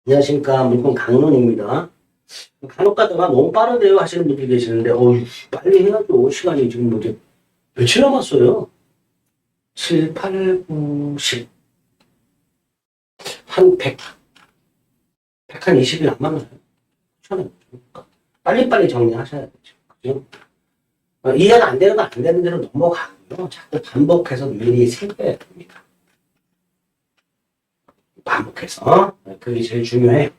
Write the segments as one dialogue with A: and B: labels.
A: 안녕하십니까. 물건 강론입니다. 간혹 가다가 너무 빠르대요 하시는 분들이 계시는데, 빨리 해야죠. 시간이 지금 뭐지? 며칠 남았어요? 7, 8, 9, 10. 한 100, 100한 20일 안 만나요. 그렇잖아요. 그러니까 빨리빨리 정리하셔야 되죠. 그죠? 이해가 안 되는 건 안 되는 대로 넘어가고요. 자꾸 반복해서 일이 생겨야 됩니다. 반복해서. 그게 제일 중요해요.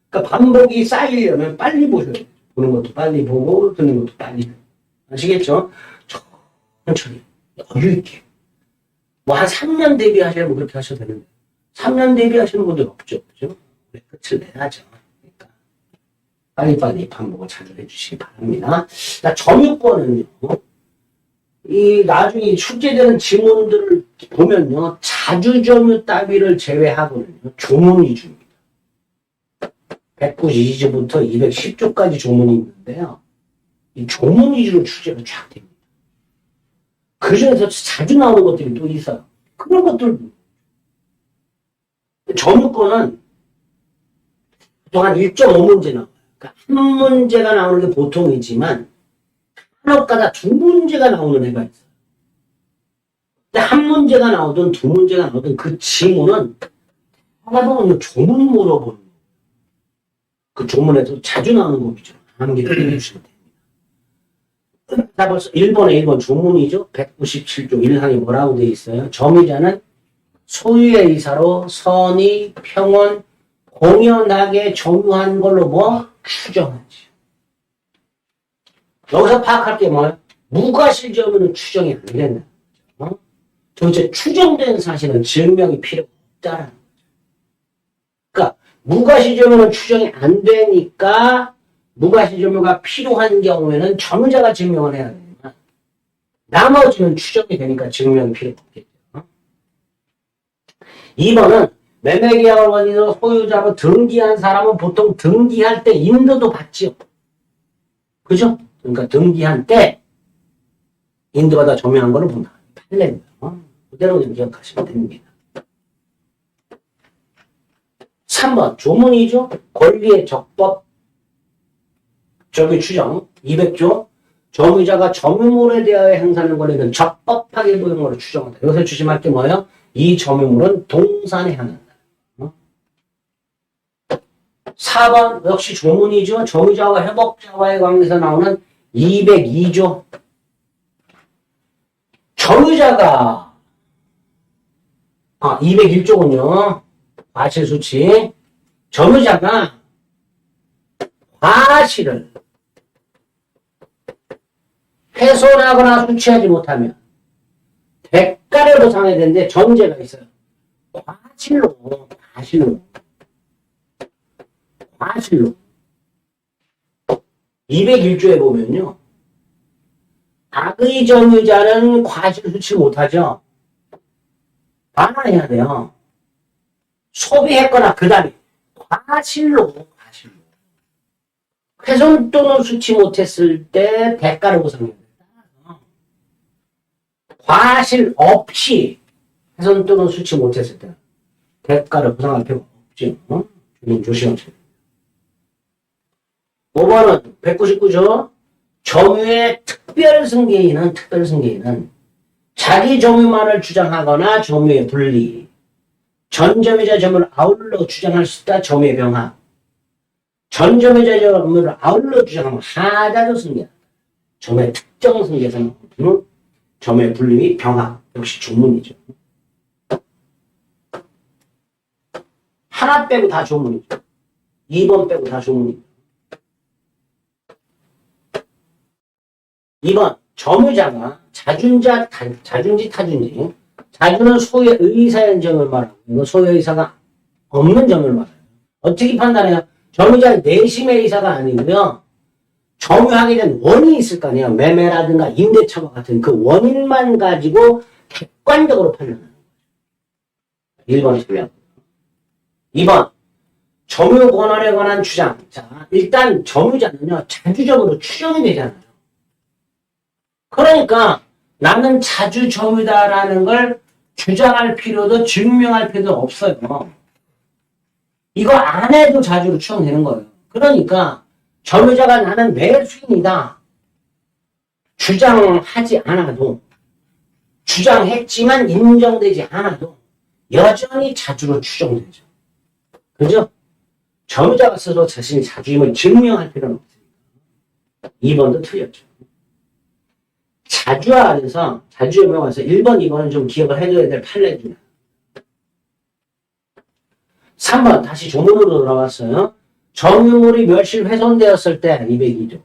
A: 그러니까 반복이 쌓이려면 빨리 보셔야 돼요. 보는 것도 빨리 보고, 듣는 것도 빨리. 아시겠죠? 천천히. 여유 있게. 뭐 한 3년 대비하셔야 뭐 그렇게 하셔도 되는데. 3년 대비하시는 분들 없죠. 그죠? 끝을 내야죠. 그러니까. 빨리빨리 반복을 자주 해주시기 바랍니다. 자, 점유권은요. 이 나중에 출제되는 지문들을 보면요. 자주점유 따위를 제외하고는요. 조문 위주입니다. 192조부터 210조까지 조문이 있는데요. 이 조문 위주로 출제가 쫙 됩니다. 그 중에서 자주 나오는 것들이 또 있어요. 그런 것들. 점유권은 또한 1.5문제 나와요. 그러니까 한 문제가 나오는 게 보통이지만 한업가다 두 문제가 나오는 애가 있어요. 근데 한 문제가 나오든 두 문제가 나오든 그 지문은 하다 보면 조문 물어보는 그 조문에서 자주 나오는 법이죠. 암기를 해주시면 됩니다. 자, 벌써 1번 조문이죠. 197조 1항이 뭐라고 되어 있어요? 점유자는 소유의 의사로 선의, 평온, 공연하게 점유한 걸로 뭐? 추정하지. 여기서 파악할 게 뭐예요? 무과실점유는 추정이 안 된다. 도대체 추정된 사실은 증명이 필요 없다라는 거죠. 그러니까 무과실점유는 추정이 안 되니까 무과실점유가 필요한 경우에는 점유자가 증명을 해야 되지만 나머지는 추정이 되니까 증명이 필요 없겠죠. 2번은 매매계약을 원인으로 소유자로 등기한 사람은 보통 등기할 때 인도도 받지요. 그죠? 그러니까 등기한 때 인도받아 점유한 거를 본다. 판례입니다. 그대로 기억하시면 됩니다. 3번 조문이죠. 권리의 적법 적의 추정 200조 점유자가 점유물에 대하여 행사하는 권리는 적법하게 보이는 것으로 추정한다. 여기서 주심할 게 뭐예요? 이 점유물은 동산에 향한다. 4번 역시 조문이죠. 점유자와 회복자와의 관계에서 나오는 202조 점유자가 201조군요. 과실수치 점유자가 과실을 훼손하거나 수취하지 못하면 대가를 보상해야 되는데 전제가 있어요. 과실로 201조에 보면요. 악의 점유자는 과실 수취 못하죠. 반환해야 돼요. 소비했거나 그 다음에 과실로 훼손 또는 수취 못했을 때 대가를 보상해야 돼요. 과실 없이 훼손 또는 수취 못했을 때 대가를 보상할 필요가 없죠. 조심하세요. 5번은 199조 점유의 특별승계인은 자기 점유만을 주장하거나 점유의 분리 전점유자 점유를 아울러 주장할 수 있다. 점유의 병합 전점유자 점유를 아울러 주장하면 하자도 승계한다. 점유의 특정 승계에서 나오는 점유의 분리 및 병합 역시 조문이죠. 하나 빼고 다 조문이죠. 2번 빼고 다 조문이죠. 2번 점유자가 자준지 타준지 자주는 소유의 의사인 점을 말하고 이건 소유의 의사가 없는 점을 말해요. 어떻게 판단해요? 점유자의 내심의 의사가 아니고요. 점유하게 된 원인이 있을 거 아니에요. 매매라든가 임대차와 같은 그 원인만 가지고 객관적으로 판단하는 거죠. 1번 틀려. 2번 점유 권한에 관한 주장. 자, 일단 점유자는요. 자주적으로 추정이 되잖아요. 그러니까 나는 자주점유다라는 걸 주장할 필요도 증명할 필요도 없어요. 이거 안 해도 자주로 추정되는 거예요. 그러니까 점유자가 나는 매수인이다. 주장하지 않아도 주장했지만 인정되지 않아도 여전히 자주로 추정되죠. 그죠? 점유자가 스스로 자신의 자주임을 증명할 필요는 없습니다. 2번도 틀렸죠. 자주화 안에서 자주의 명에서 1번, 2번은 좀 기억을 해줘야 될 판례입니다. 3번 다시 조문으로 돌아왔어요. 점유물이 멸실 훼손되었을 때 202조.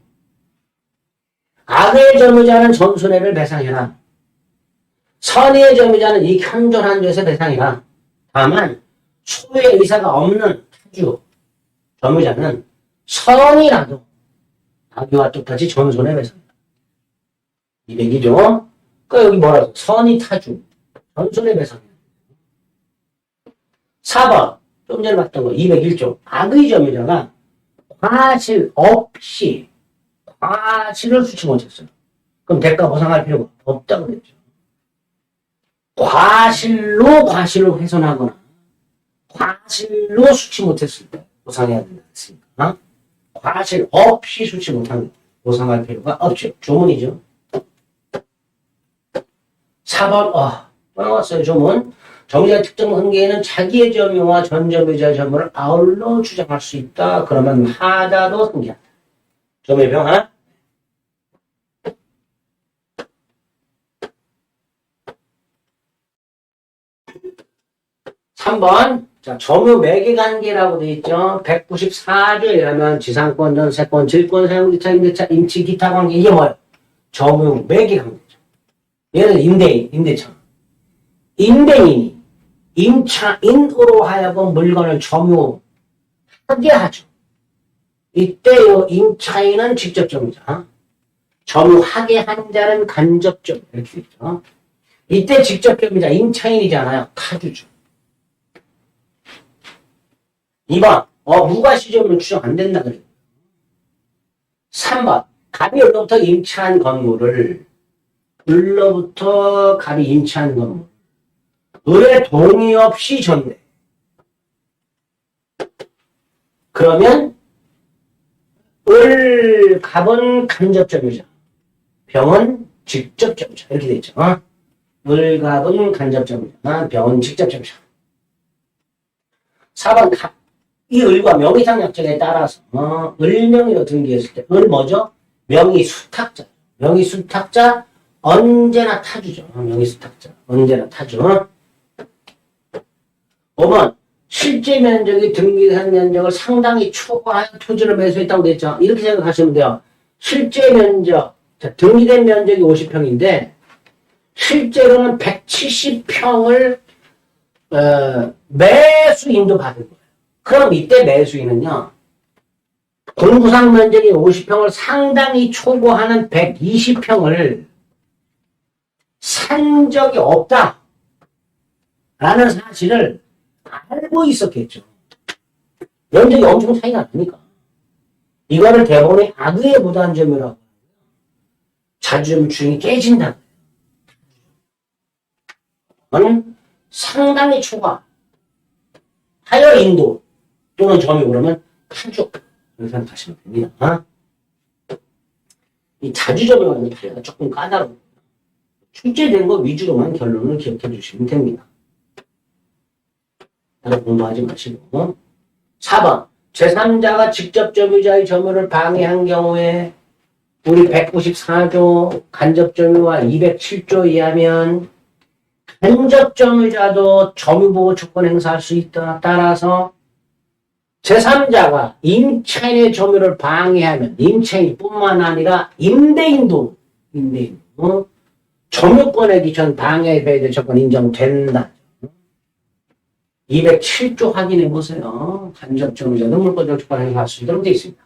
A: 악의 점유자는 전손해를 배상해라. 선의의 점유자는 이 현존한 죄에서 배상해라. 다만 소유의 의사가 없는 타주 점유자는 선이라도 악의와 똑같이 전손해 배상해라. 202조. 그러니까 여기 뭐라고? 선의 타주 전손해 배상해라. 4번 좀 전에 봤던 거 201조. 악의 점유자가 과실 없이 과실을 수치 못했어요. 그럼 대가 보상할 필요가 없다고 그랬죠. 과실로 과실을 훼손하거나 과실로 수치 못했을 때 보상해야 된다 했으니까 과실 없이 수치 못한 보상할 필요가 없죠. 조문이죠. 4번 또 나왔어요. 조문. 점유자의 특정 관계에는 자기의 점유와 전 점유자의 점유를 아울러 주장할 수 있다. 그러면 하자도 승계한다. 점유의 병합. 3번. 자, 점유 매개관계라고 되어 있죠. 194조에 의하면 지상권, 전세권, 질권, 사용기차, 임대차, 임치, 기타 관계. 이게 뭐예요? 점유 매개관계죠. 얘는 임대인, 임대차. 임대인이 임차인으로 하여금 물건을 점유하게 하죠. 이때 임차인은 직접 점유자, 점유하게 한 자는 간접 점유 이렇게 되죠. 이때 직접 점유자 임차인이잖아요. 타주죠. 2번 무과시점은 추정 안 된다 그래요. 3번 갑이 을로부터 임차한 건물을 을로부터 갑이 임차한 건물 을의 동의 없이 전매. 그러면 을 갑은 간접 점유자, 병은 직접 점유자 이렇게 되죠. 을 갑은 간접 점유자, 병은 직접 점유자. 4번 갑. 이 을과 명의상 약정에 따라서 을명의로 등기했을 때 을 뭐죠? 명의수탁자. 명의수탁자 언제나 타주죠. 명의수탁자 언제나 타주. 5번 실제 면적이 등기한 면적을 상당히 초과한 토지를 매수했다고 됐죠. 이렇게 생각하시면 돼요. 실제 면적, 자, 등기된 면적이 50평인데 실제로는 170평을 매수인도 받은 거예요. 그럼 이때 매수인은요. 공구상 면적이 50평을 상당히 초과하는 120평을 산 적이 없다. 라는 사실을 알고 있었겠죠. 면적이 엄청 차이가 나니까. 이거를 대법원의 악의의 무단점유라고. 자주점유 추정이 깨진다. 그거는 상당히 초과. 하여 인도 또는 점유 그러면 타주. 이렇게 생각하시면 됩니다. 이 자주점유하는 판례가 조금 까다로워요. 출제된 거 위주로만 결론을 기억해 주시면 됩니다. 따로 공부하지 마시고. 4번 제3자가 직접 점유자의 점유를 방해한 경우에 우리 194조 간접점유와 207조에 의하면 간접점유자도 점유보호 조건 행사할 수 있다. 따라서 제3자가 임차인의 점유를 방해하면 임차인뿐만 아니라 임대인도 점유권의 기천 방해에 배제될 조건 인정된다. 207조 확인해 보세요. 간접점유자도 물권적 조건 행사할 수 있도록 되어 있습니다.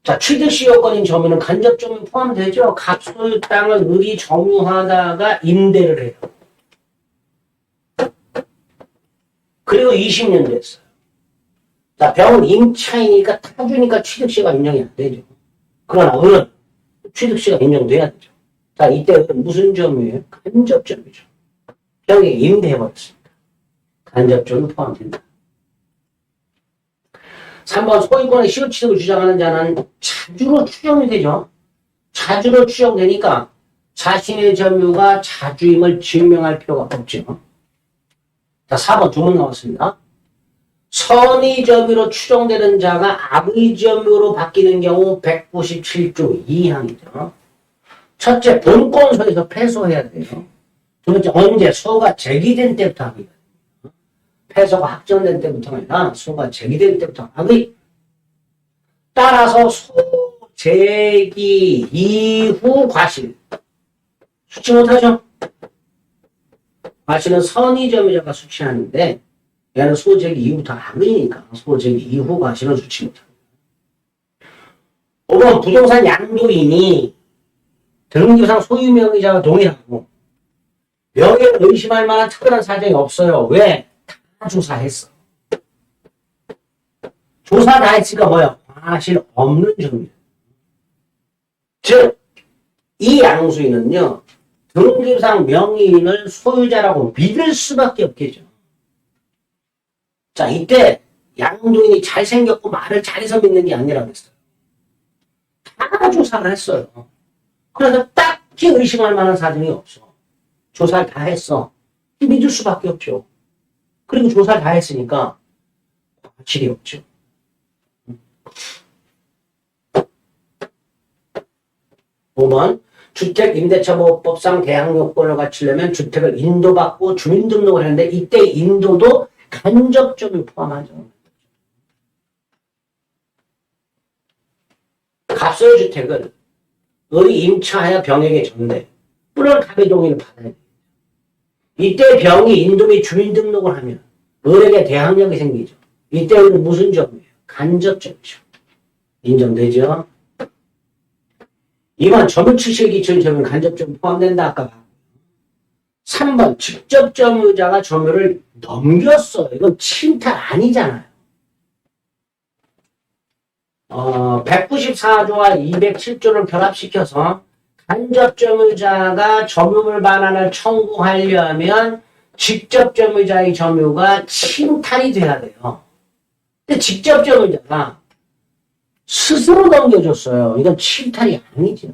A: 자, 취득시 요건인 점유는 간접점유 포함되죠. 갑소유 땅을 을이 점유하다가 임대를 해요. 그리고 20년 됐어요. 자, 병은 임차이니까 타주니까 취득시가 인정이 안 되죠. 그러나 을은 취득시가 인정돼야 되죠. 자, 이때 무슨 점유예요? 간접점유죠. 병이 임대해버렸습니다. 간접점유 포함된다. 3번 소유권의 시효취득을 주장하는 자는 자주로 추정이 되죠. 자주로 추정되니까 자신의 점유가 자주임을 증명할 필요가 없죠. 자, 4번 조문 나왔습니다. 선의 점유로 추정되는 자가 악의 점유로 바뀌는 경우 197조 2항이죠. 첫째, 본권소에서 패소해야 돼요. 두 번째, 언제? 소가 제기된 때부터 하기. 패소가 확정된 때부터가 아니라 소가 제기된 때부터 하기. 따라서 소 제기 이후 과실. 수치 못하죠? 과실은 선의 점유자가 수취하는데 얘는 소제기 이후부터 악의니까 소제기 이후 과실은 수치 못합니다. 5번 부동산 양도인이 등기부상 소유명의자와 동일하고 명예를 의심할 만한 특별한 사정이 없어요. 왜? 다 조사했어. 조사 다 했으니까 뭐야? 과실 없는 점이에요. 즉, 이 양수인은요, 등기부상 명의인을 소유자라고 믿을 수밖에 없겠죠. 자, 이때 양도인이 잘생겼고 말을 잘해서 믿는 게 아니라 그랬어요. 다 조사를 했어요. 그래서 딱히 의심할 만한 사정이 없어. 조사를 다 했어. 믿을 수밖에 없죠. 그리고 조사를 다 했으니까 과실이 없죠. 5번 주택임대차보호법상 대항요건을 갖추려면 주택을 인도받고 주민등록을 했는데 이때 인도도 간접점을 포함하죠. 갑소유 주택을 임차하여 병에게 줬는데 물론 갑의 동의를 받아야 돼요. 이때 병이 인도 및 주민등록을 하면 을에게 대항력이 생기죠. 이때는 무슨 점이에요? 간접점이죠. 인정되죠? 2번 점유치실 기출 점유 간접점 포함된다. 아까 봤고. 3번 직접 점유자가 점유를 넘겼어요. 이건 침탈 아니잖아요. 194조와 207조를 결합시켜서 간접 점유자가 점유물 반환을 청구하려면 직접 점유자의 점유가 침탈이 돼야 돼요. 근데 직접 점유자가 스스로 넘겨줬어요. 이건 침탈이 아니죠.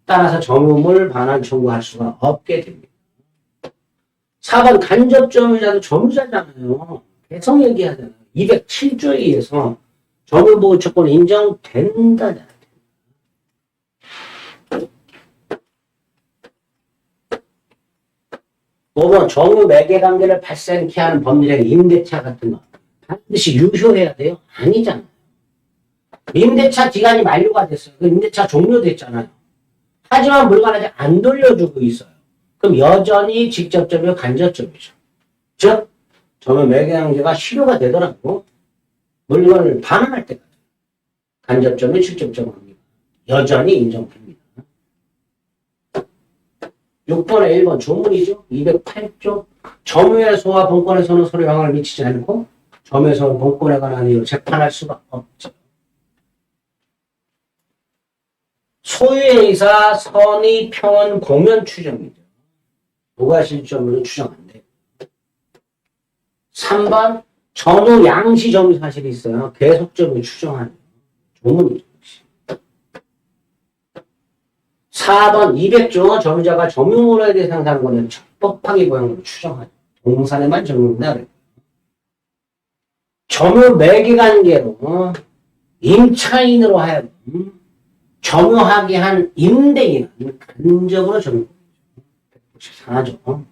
A: 따라서 점유물 반환 청구할 수가 없게 됩니다. 4번 간접 점유자도 점유자잖아요. 계속 얘기하잖아요. 207조에 의해서 점유보호처권 인정된다잖아요. 5번 점유 매개관계를 발생케 하는 법률의 임대차 같은 거 반드시 유효해야 돼요? 아니잖아요. 임대차 기간이 만료가 됐어요. 그 임대차 종료됐잖아요. 하지만 물건 아직 안 돌려주고 있어요. 그럼 여전히 직접점유, 간접점유죠. 즉, 점유 매개관계가 실효가 되더라도 물건을 반환할 때까지 간접점유, 직접점유 합니다. 여전히 인정됩니다. 6번에 1번 조문이죠. 208조. 점유에서와 본권에서는 서로 영향을 미치지 않고 점유에서는 본권에 관한 이유로 재판할 수가 없죠. 소유의 의사, 선의, 평은, 공연 추정이죠. 부가실점으로 추정 안 돼요. 3번 전후 양시 점유 사실이 있어요. 계속점을 추정하는 조문이죠. 4번 200조 점유자가 점유물에 대해 상상하는 것은 적법하게 고용으로 추정하죠. 동산에만 적용된다 그래요. 점유 매개관계로 임차인으로 하여금 점유하게 한 임대인은 간접으로 점유. 194조.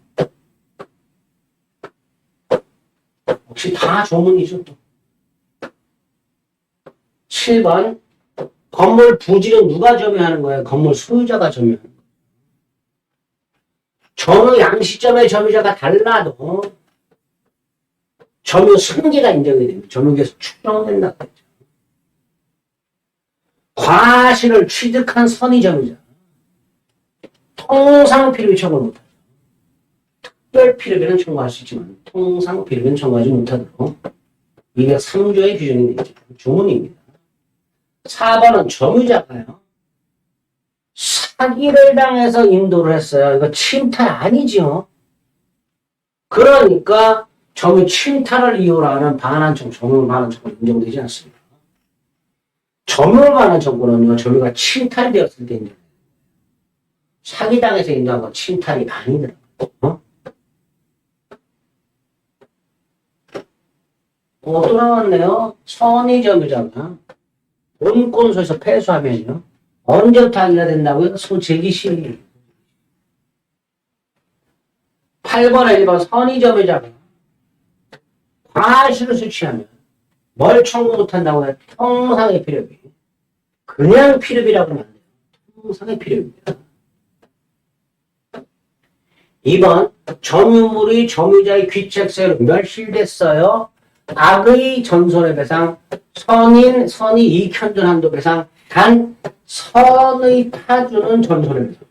A: 혹시 다 조문이죠 또. 7번 건물 부지는 누가 점유하는 거예요? 건물 소유자가 점유하는 거예요. 점유 양시점의 점유자가 달라도 점유 승계가 인정이 됩니다. 점유계에서 축정된다고 했죠. 과실을 취득한 선의 점유자. 통상 필요비 청구를 못하죠. 특별 필요비는 청구할 수 있지만 통상 필요비는 청구하지 못하도록 203조의 규정이 되죠. 조문입니다. 4번은 점유자가요. 사기를 당해서 인도를 했어요. 이거 침탈 아니죠. 그러니까 점유 침탈을 이유로 하는 반환청, 점유물 반환청은 인정되지 않습니다. 점유물 반환청구는요, 점유가 침탈이 되었을 때 인정. 사기당해서 인정한 건 침탈이 아니더라고요. 또 나왔네요. 선의점유자가 본권소에서 패소하면요. 언제부터 하기가 된다고요? 소재기 시일. 8번에 1번 선의점유자가 과실을 수취하면 뭘 청구 못한다고요? 통상의 필요비. 그냥 필요비라고 하면 안 돼요. 통상의 필요비입니다. 2번 점유물이 점유자의 귀책세로 멸실됐어요. 악의 전손해배상, 선의 이익현존 한도 배상, 단 선의 타주는 전손해배상.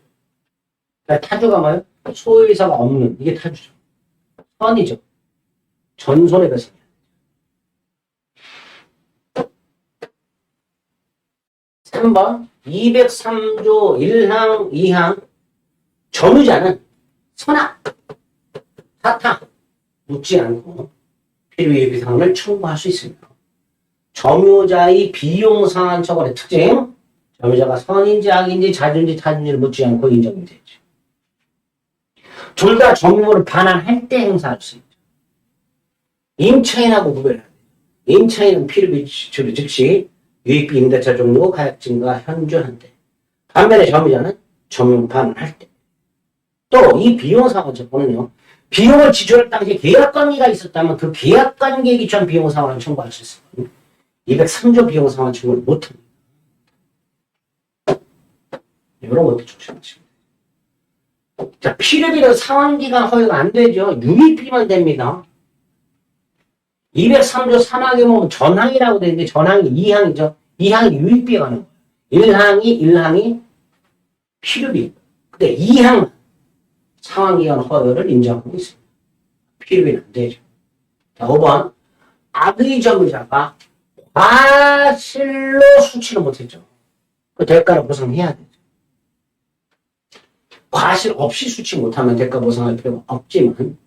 A: 그러니까 타주가 뭐예요? 소유이사가 없는, 이게 타주죠. 선이죠. 전손해배상이야. 3번 203조 1항 2항 점유자는 선악, 사탕 묻지 않고 필요예비상을 청구할 수 있습니다. 점유자의 비용상한 처벌의 특징, 점유자가 선인지 악인지 자주인지 타주인지를 묻지 않고 인정이 되죠. 둘 다 점유물을 반환할 때 행사할 수 있죠. 임차인하고 구별해야 돼요. 임차인은 필요비 지출 즉시 유익비 임대차 종료 가액증가 현존한 때. 반면에 점유자는 점유물 반환할 때. 또 이 비용상한 처벌은요. 비용을 지출할 당시에 계약관계가 있었다면 그 계약관계에 기초한 비용상환을 청구할 수 있습니다. 203조 비용상환 청구를 못합니다. 이런 것도 조심하시면 돼요. 자, 필요비는 상환기간 허용이 안 되죠. 유익비만 됩니다. 203조 3항에 보면 전항이라고 되어 있는데 전항이 2항이죠. 2항이 유익비에 관한 거예요. 1항이 필요비. 근데 2항은 상환기간 허용을 인정하고 있습니다. 필요비는 안 되죠. 자, 5번 악의 점유자가 과실로 수치를 못했죠. 그 대가를 보상해야 되죠. 과실 없이 수치 못하면 대가 보상할 필요가 없지만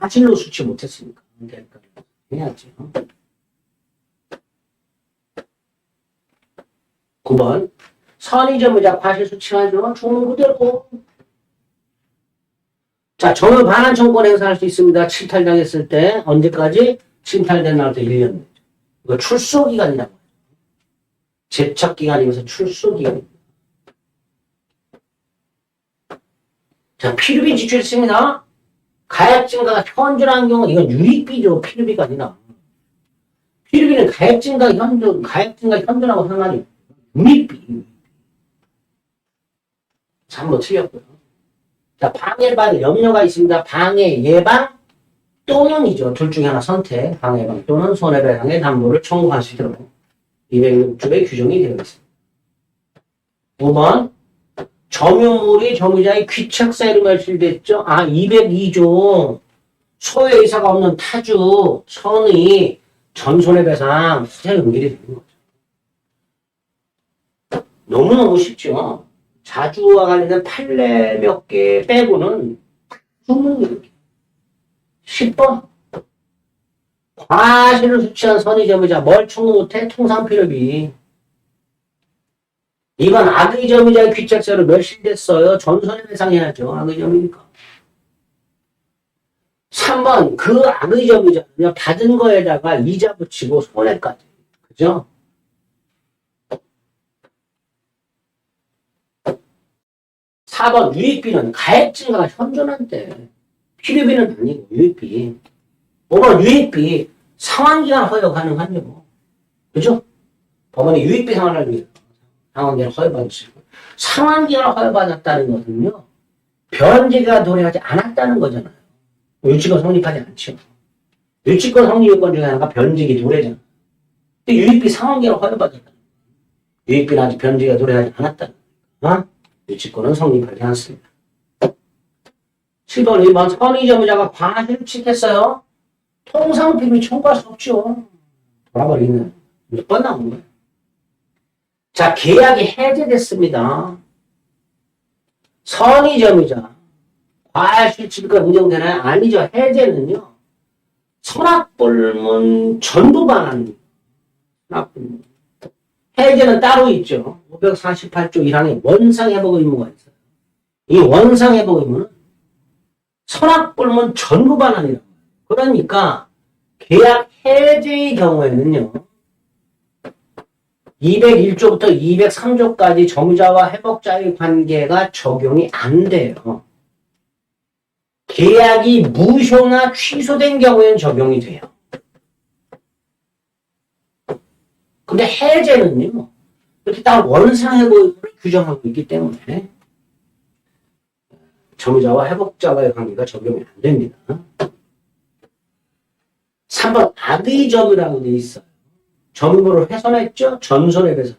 A: 과실로 수치 못했으니까 대가를 보상해야죠. 9번 선의점유자 과실 수치하죠. 주문 그대로. 자, 점유 반환 청구권 행사할 수 있습니다. 침탈당했을 때 언제까지? 침탈된 날부터 1년. 이거 출소기간이라고 해요. 제척기간이면서 출소기간입니다. 자, 필요비 지출했습니다. 가액증가가 현존한 경우 이건 유익비죠. 필요비가 아니라. 필요비는 가액증가 현존하고 상관이 유익비. 3번 틀렸고요. 자, 방해를 받을 염려가 있습니다. 방해 예방 또는이죠. 둘 중에 하나 선택. 방해 예방 또는 손해배상의 담보를 청구할 수 있도록 206조에 규정이 되어 있습니다. 5번 점유물이 점유자의 귀책사유로 멸실됐죠. 202조 소유이사가 없는 타주 선의 전손해배상 후자 연결이 되는 거죠. 너무너무 쉽죠. 자주와 관련된 판례 몇 개 빼고는 충분히 10번 과실을 수취한 선의점유자 뭘 청구 못해? 통상필요비. 이건 악의점유자의 귀책사유로 멸실됐어요. 전손해배상해야죠. 악의점유니까. 3번 그 악의점유자는요 받은 거에다가 이자 붙이고 손해까지. 그죠? 4번 유익비는 가액증가가 현존한 때. 필요비는 아니고 유익비. 5번 유익비 상환기간 허용 가능하죠. 그죠? 법원이 유익비 상환을 위해서 상환기간 허용받았어요. 상환기간 허용받았다는 것은요. 변제가 도래하지 않았다는 거잖아요. 유치권 성립하지 않죠. 유치권 성립 요건 중에 하나가 변제기 도래잖아요. 근데 유익비 상환기간 허용받았다는 거예요. 유익비는 아직 변제가 도래하지 않았다는 거예요. 유치권은 성립하지 않습니다. 7번, 1번 선의점유자가 과실을 취득했어요. 통상필요비 청구할 수 없죠. 돌아버리는 몇 번 나온 거예요. 자, 계약이 해제됐습니다. 선의점유자 과실취득권 인정되나요? 아니죠. 해제는요. 선악불문 전부 반환입니다. 선악불문. 해제는 따로 있죠. 548조 1항에 원상회복 의무가 있어요. 이 원상회복 의무는 선악불문 전부 반환이라고 해요. 그러니까 계약 해제의 경우에는요. 201조부터 203조까지 점유자와 회복자의 관계가 적용이 안 돼요. 계약이 무효나 취소된 경우에는 적용이 돼요. 근데 해제는요. 이렇게 딱 원상회복을 규정하고 있기 때문에 점유자와 회복자와의 관계가 적용이 안 됩니다. 3번 악의 점유라고 되어 있어요. 점유물을 훼손했죠? 전손해배상.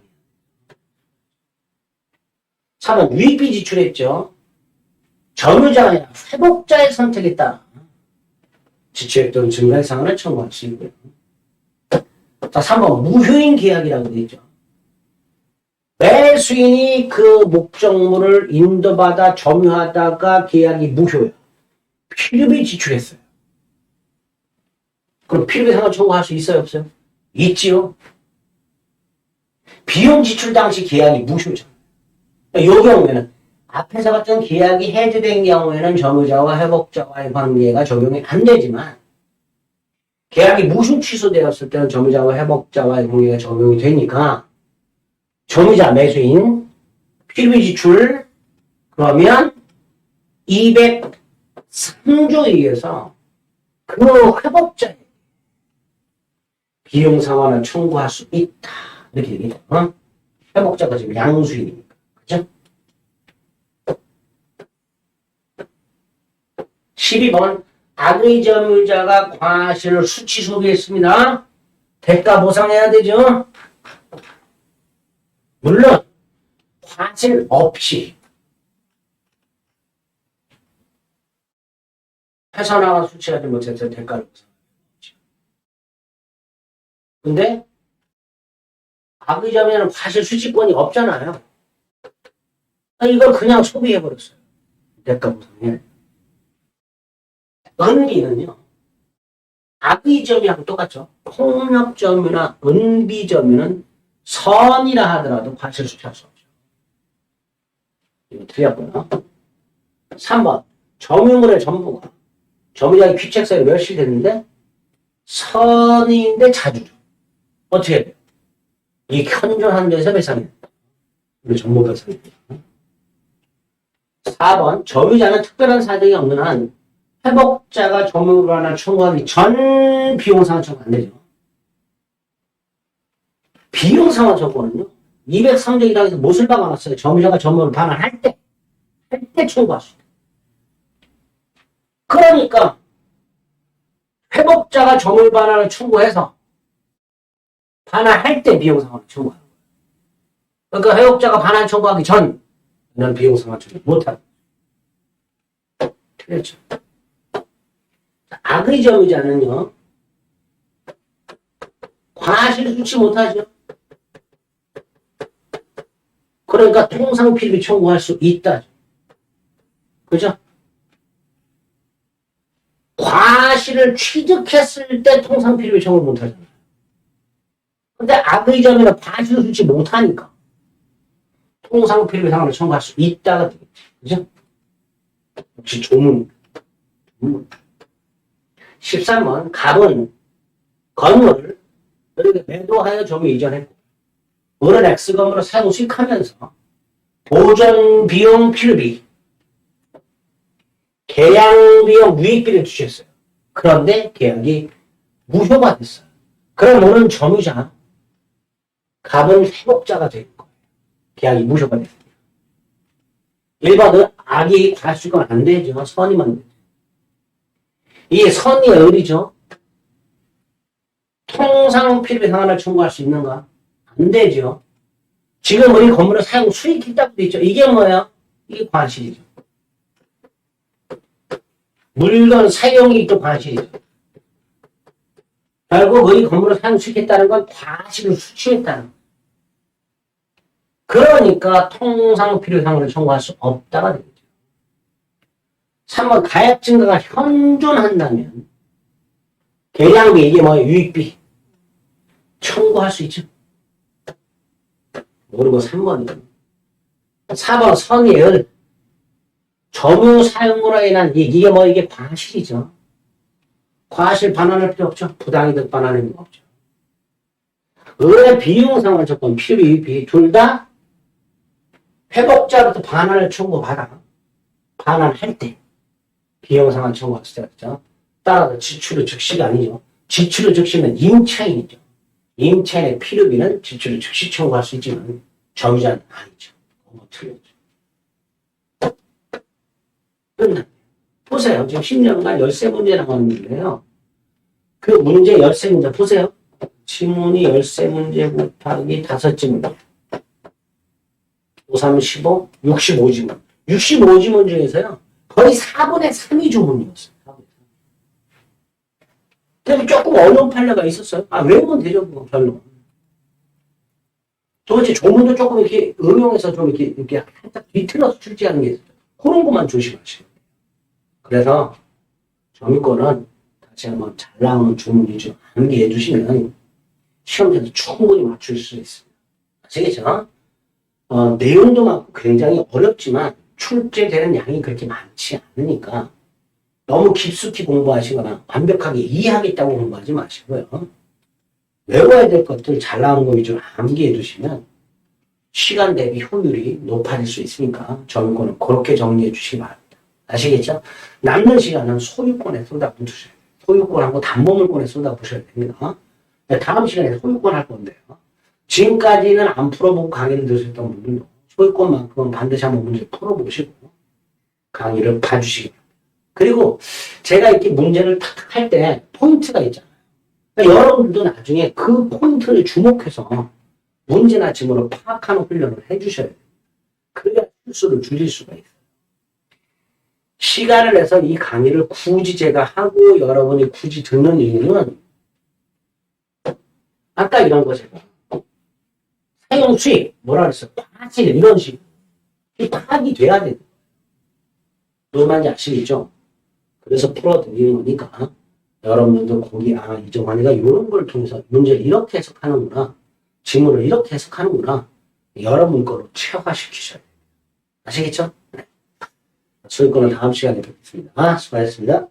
A: 4번 유익비 지출했죠? 점유자가 아니라 회복자의 선택에 따라 지출했던 증가의 상한을 청구할 수 있고요. 자, 3번 무효인 계약이라고 되어 있죠. 매수인이 그 목적물을 인도받아 점유하다가 계약이 무효예요. 필요비 지출했어요. 그럼 필요비 상한 청구할 수 있어요? 없어요? 있지요. 비용 지출 당시 계약이 무효죠. 이 경우에는 앞에서 봤던 계약이 해제된 경우에는 점유자와 회복자와의 관계가 적용이 안 되지만 계약이 무효 취소되었을 때는 점유자와 회복자와의 관계가 적용이 되니까 점유자 매수인 필요비 지출 그러면 203조에 의해서 그 회복자의 비용 상환을 청구할 수 있다. 이렇게 얘기해요. 회복자가 지금 양수인이니까. 그죠? 12번 악의 점유자가 과실을 수치 소비했습니다. 대가 보상해야 되죠? 물론 과실 없이 회사나가 수치하지 못해서 대가를 보상합니다. 근데 악의 점유자는 과실 수치권이 없잖아요. 이걸 그냥 소비해버렸어요. 대가 보상해. 은비는요. 악의 점유하고 똑같죠. 폭력 점유나 은비 점유는 선이라 하더라도 과실 수취할 수 없죠. 이거 틀렸고요. 3번 점유물의 전부가 점유자의 귀책사유에 멸실됐는데 선인데 자주죠. 어떻게 해야 돼요? 이 현존한 데서 배상이 됩니다. 우리 전부 배상이 됩니다. 4번 점유자는 특별한 사정이 없는 한 회복자가 점유물 하나 청구하기 전 비용상환 청구 안 되죠. 비용상환 청구는요. 203조 1항에서 못을 박아놨어요. 점유자가 점유를 반환할 때. 할 때 청구할 수 있다. 그러니까 회복자가 점유물 반환을 청구해서 반환할 때 비용상환을 청구하는 거예요. 그러니까 회복자가 반환 청구하기 전에는 비용상환 청구 못하는 거예요. 틀렸죠. 악의 점유자는요. 과실을 수치 못하죠. 그러니까 통상필비 청구할 수 있다. 그죠? 과실을 취득했을 때 통상필비 청구 못하잖아요. 근데 악의 점유는 과실을 수치 못하니까 통상필비 상환을 청구할 수 있다가 되겠지. 그죠? 역시 조문. 13번 갑은 건물을 이렇게 매도하여 점유 이전했고 을은 X건물을 사용 수익하면서 보존 비용 필요비 계약 비용 유익비를 주셨어요. 그런데 계약이 무효가 됐어요. 그럼 을은 점유자 갑은 회복자가 될 거예요. 계약이 무효가 됐습니다. 1번은 악이 과실권 안 되죠. 선이만 되죠. 이게 선이 을이죠. 통상필비 상환을 청구할 수 있는가? 안 되죠. 지금 우리 건물을 사용 수익했다고 돼 있죠. 이게 뭐예요? 이게 과실이죠. 물건 사용이 또 과실이죠. 결국 우리 건물을 사용 수익했다는 건 과실을 수취했다는 거예요. 그러니까 통상필비 상환을 청구할 수 없다가 되겠죠. 3번 가액 증가가 현존한다면 계량비, 이게 뭐예요? 유익비. 청구할 수 있죠. 모르고 3번이요. 4번 선예을. 점유 사용으로 인한 이익. 이게 뭐, 이게 과실이죠. 과실 반환할 필요 없죠. 부당이득 반환할 필요 없죠. 을의 비용상환 조건, 필요비, 유익비, 둘 다 회복자로부터 반환을 청구받아. 반환할 때. 비용상환 청구했을 때, 그죠? 따라서 지출의 즉시가 아니죠. 지출의 즉시는 임차인이죠. 임차인의 필요비는 지출을 즉시 청구할 수 있지만 점유자는 아니죠. 뭐 틀렸죠. 끝났네요. 보세요. 지금 10년간 13문제 나왔는데요. 그 문제 13문제 보세요. 지문이 13문제 곱하기 5지문. 5, 3, 15, 65지문. 65지문 중에서요. 거의 4분의 3이 주문이었어요. 근데 조금 어려운 판례가 있었어요. 아, 외우면 되죠, 그거 별로. 도대체 조문도 조금 이렇게 응용해서 좀 이렇게 살짝 뒤틀어서 출제하는 게 있어요. 그런 것만 조심하시고. 그래서 정의권은 다시 한번 잘 나오는 주문 위주 암기해 주시면 시험에서 충분히 맞출 수 있습니다. 아시겠죠? 내용도 많고 굉장히 어렵지만 출제되는 양이 그렇게 많지 않으니까 너무 깊숙이 공부하시거나 완벽하게 이해하겠다고 공부하지 마시고요. 외워야 될 것들 잘 나오는 거 위주로 암기해 두시면 시간 대비 효율이 높아질 수 있으니까 정의권은 그렇게 정리해 주시기 바랍니다. 아시겠죠? 남는 시간은 소유권에 쏟아부으셔야 돼요. 소유권하고 담보물권에 쏟아부으셔야 됩니다. 다음 시간에 소유권 할 건데요. 지금까지는 안 풀어보고 강의를 들으셨던 분들도 소유권만큼은 반드시 한번 문제 풀어보시고 강의를 봐주시기 바랍니다. 그리고 제가 이렇게 문제를 탁탁 할 때 포인트가 있잖아요. 그러니까 여러분들도 나중에 그 포인트를 주목해서 문제나 지문을 파악하는 훈련을 해주셔야 돼요. 그래야 실수를 줄일 수가 있어요. 시간을 내서 이 강의를 굳이 제가 하고 여러분이 굳이 듣는 이유는 아까 이런 거 제가 사용 수익 뭐라 그랬어요? 과실 이런 식 이 파악이 돼야 돼요. 무슨 말인지 아시겠죠? 그래서 풀어드리는 거니까 여러분들도 거기 이정환이가 이런 걸 통해서 문제를 이렇게 해석하는구나. 지문을 이렇게 해석하는구나. 여러분 거로 체화시키셔야 돼요. 아시겠죠? 네. 소유권은 다음 시간에 뵙겠습니다. 수고하셨습니다.